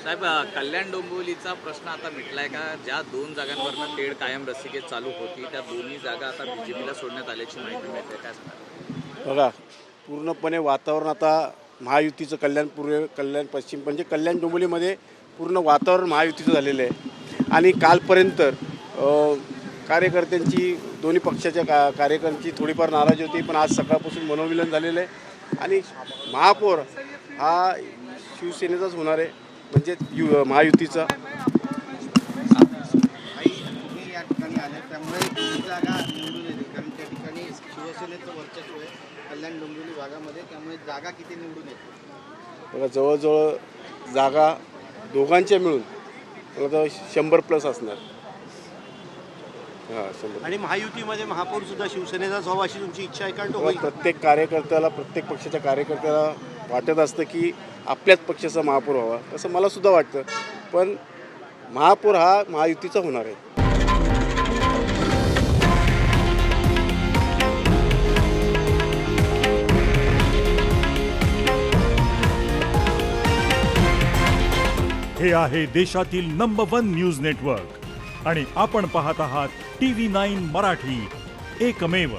साहेब, कल्याण डोंबिवलीचा प्रश्न आता मिटलाय का? ज्या 2 जागांवरनं तेढ कायम रस्सीखेच चालू होती त्या दोन्ही जागा आता बीजेपीला सोडण्यात आल्याची माहिती मिळते, काय सांगणार? बघा, पूर्णपणे वातावरण आता महायुतीचं कल्याण पश्चिम म्हणजे कल्याण डोंबिवलीमध्ये पूर्ण वातावरण महायुतीचं झालेलं आहे. आणि कालपर्यंत कार्यकर्त्यांची दोन्ही पक्षाच्या कार्यकर्त्यांची थोडीफार नाराजी होती, पण आज सकाळपासून मनोमिलन झालेलं आहे. आणि महापौर हा शिवसेनेचाच होणार आहे, म्हणजे महायुतीचा. तुम्ही या ठिकाणी आले त्यामुळे ही जागा निवडून येते, कारण त्या ठिकाणी शिवसेनेचं वर्चस्व आहे कल्याण डोंबिवली भागामध्ये, त्यामुळे जागा किती निवडून येते? बघा, जवळजवळ जागा दोघांच्या मिळून बघा 100+ असणार. हां, 100. आणि महायुतीमध्ये महापौर सुद्धा शिवसेनेचाच व्हावा अशी तुमची इच्छा आहे का? तो बघा, होईल? प्रत्येक कार्यकर्त्याला, प्रत्येक पक्षाच्या कार्यकर्त्याला वाटत असतं की आपल्याच पक्षाचा महापौर व्हावा, तसं मला सुद्धा वाटतं. पण महापौर हा महायुतीचा होणार आहे. हे आहे देशातील नंबर 1 न्यूज नेटवर्क आणि आपण पाहत आहात TV9 मराठी, एकमेव.